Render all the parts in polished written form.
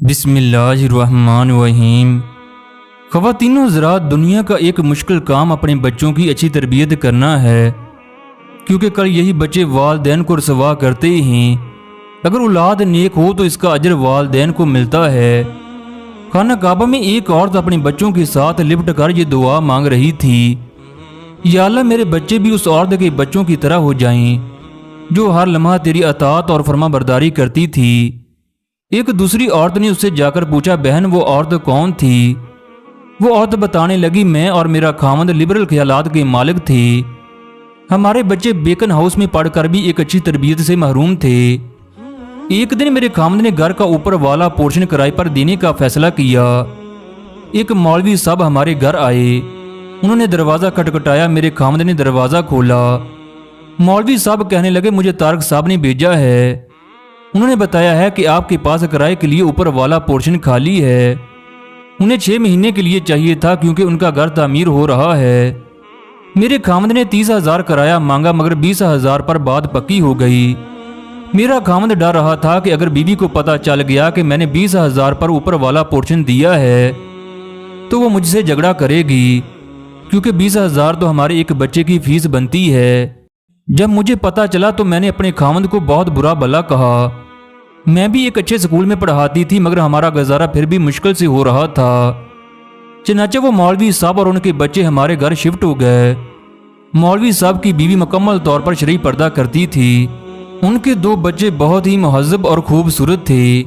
بسم اللہ الرحمن الرحیم۔ خواتین و حضرات، دنیا کا ایک مشکل کام اپنے بچوں کی اچھی تربیت کرنا ہے، کیونکہ کل یہی بچے والدین کو رسوا کرتے ہیں۔ اگر اولاد نیک ہو تو اس کا اجر والدین کو ملتا ہے۔ خانہ کعبہ میں ایک عورت اپنے بچوں کے ساتھ لپٹ کر یہ دعا مانگ رہی تھی، یا اللہ میرے بچے بھی اس عورت کے بچوں کی طرح ہو جائیں جو ہر لمحہ تیری اطاعت اور فرما برداری کرتی تھی۔ ایک دوسری عورت نے اس سے جا کر پوچھا، بہن وہ عورت کون تھی؟ وہ عورت بتانے لگی، میں اور میرا خاوند لبرل خیالات کے مالک تھے۔ ہمارے بچے بیکن ہاؤس میں پڑھ کر بھی ایک اچھی تربیت سے محروم تھے۔ ایک دن میرے خاوند نے گھر کا اوپر والا پورشن کرائے پر دینے کا فیصلہ کیا۔ ایک مولوی صاحب ہمارے گھر آئے، انہوں نے دروازہ کھٹکھٹایا، میرے خاوند نے دروازہ کھولا۔ مولوی صاحب کہنے لگے، مجھے طارق صاحب نے بھیجا ہے، انہوں نے بتایا ہے کہ آپ کے پاس کرائے کے لیے اوپر والا پورشن خالی ہے۔ انہیں 6 مہینے کے لیے چاہیے تھا کیونکہ ان کا گھر تعمیر ہو رہا ہے۔ میرے خاوند نے 30,000 کرایہ مانگا، مگر 20,000 پر بات پکی ہو گئی۔ میرا خاوند ڈر رہا تھا کہ اگر بیوی کو پتہ چل گیا کہ میں نے 20,000 پر اوپر والا پورشن دیا ہے تو وہ مجھ سے جھگڑا کرے گی، کیونکہ 20,000 تو ہمارے ایک بچے کی فیس بنتی ہے۔ جب مجھے پتہ چلا تو میں نے اپنے خاوند کو بہت برا بھلا کہا۔ میں بھی ایک اچھے سکول میں پڑھاتی تھی، مگر ہمارا گزارا پھر بھی مشکل سے ہو رہا تھا۔ چنانچہ وہ مولوی صاحب اور ان کے بچے ہمارے گھر شفٹ ہو گئے۔ مولوی صاحب کی بیوی مکمل طور پر شرعی پردہ کرتی تھی۔ ان کے 2 بچے بہت ہی مہذب اور خوبصورت تھے۔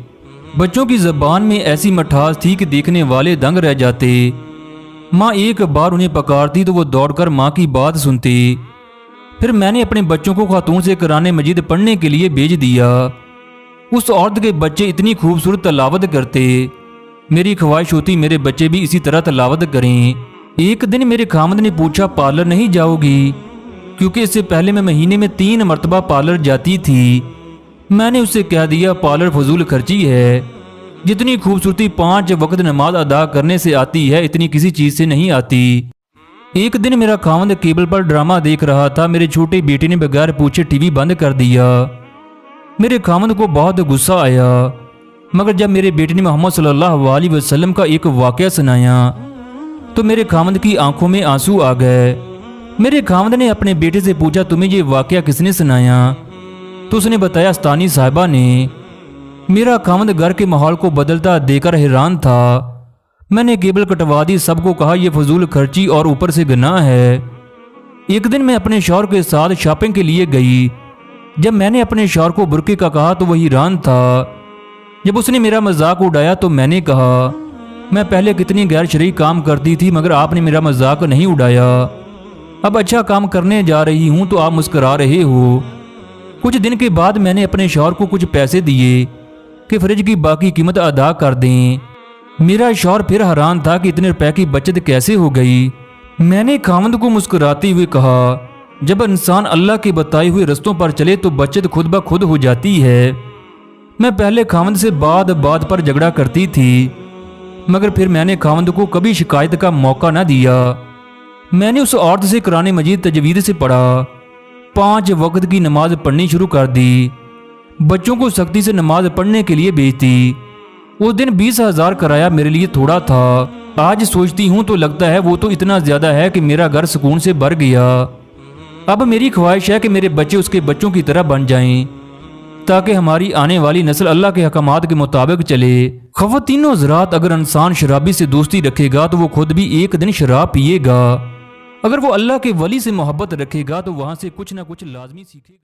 بچوں کی زبان میں ایسی مٹھاس تھی کہ دیکھنے والے دنگ رہ جاتے۔ ماں ایک بار انہیں پکارتی تو وہ دوڑ کر ماں کی بات سنتی۔ پھر میں نے اپنے بچوں کو خاتون سے قرآن مجید پڑھنے کے لیے بھیج دیا۔ اس عورت کے بچے اتنی خوبصورت تلاوت کرتے، میری خواہش ہوتی میرے بچے بھی اسی طرح تلاوت کریں۔ ایک دن میرے خاوند نے پوچھا، پارلر نہیں جاؤ گی؟ کیونکہ اس سے پہلے میں مہینے میں 3 مرتبہ پارلر جاتی تھی۔ میں نے اس سے کہہ دیا، پارلر فضول خرچی ہے، جتنی خوبصورتی 5 وقت نماز ادا کرنے سے آتی ہے اتنی کسی چیز سے نہیں آتی۔ ایک دن میرا خاوند کیبل پر ڈرامہ دیکھ رہا تھا، میرے چھوٹے بیٹے نے بغیر پوچھے ٹی وی بند کر دیا۔ میرے خاوند کو بہت غصہ آیا، مگر جب میرے بیٹے نے محمد صلی اللہ علیہ وسلم کا ایک واقعہ سنایا تو میرے خاوند کی آنکھوں میں آنسو آ گئے۔ میرے خاوند نے اپنے بیٹے سے پوچھا، تمہیں یہ واقعہ کس نے سنایا؟ تو اس نے بتایا، استانی صاحبہ نے۔ میرا خاوند گھر کے ماحول کو بدلتا دیکھ کر حیران تھا۔ میں نے کیبل کٹوا دی، سب کو کہا یہ فضول خرچی اور اوپر سے گناہ ہے۔ ایک دن میں اپنے شوہر کے ساتھ شاپنگ کے لیے گئی۔ جب میں نے اپنے شوہر کو برقعے کا کہا تو وہ حیران تھا۔ جب اس نے میرا مذاق اڑایا تو میں نے کہا، میں پہلے کتنی غیر شرعی کام کرتی تھی مگر آپ نے میرا مذاق نہیں اڑایا۔ اب اچھا کام کرنے جا رہی ہوں تو آپ مسکرا رہے ہو۔ کچھ دن کے بعد میں نے اپنے شوہر کو کچھ پیسے دیے کہ فریج کی باقی قیمت ادا کر دیں۔ میرا شوہر پھر حیران تھا کہ اتنے روپے کی بچت کیسے ہو گئی۔ میں نے خاوند کو مسکراتے ہوئے کہا، جب انسان اللہ کے بتائے ہوئے رستوں پر چلے تو بچت خود بخود ہو جاتی ہے۔ میں پہلے خاوند سے بات پر جھگڑا کرتی تھی، مگر پھر میں نے خاوند کو کبھی شکایت کا موقع نہ دیا۔ میں نے اس عورت سے قرآن مجید تجوید سے پڑھا، 5 وقت کی نماز پڑھنی شروع کر دی، بچوں کو سختی سے نماز پڑھنے کے لیے بھیجتی۔ اس دن 20,000 کرایہ میرے لیے تھوڑا تھا، آج سوچتی ہوں تو لگتا ہے وہ تو اتنا زیادہ ہے کہ میرا گھر سکون سے بھر گیا۔ اب میری خواہش ہے کہ میرے بچے اس کے بچوں کی طرح بن جائیں تاکہ ہماری آنے والی نسل اللہ کے حکمات کے مطابق چلے۔ خواتین و حضرات، اگر انسان شرابی سے دوستی رکھے گا تو وہ خود بھی ایک دن شراب پیے گا۔ اگر وہ اللہ کے ولی سے محبت رکھے گا تو وہاں سے کچھ نہ کچھ لازمی سیکھے گا۔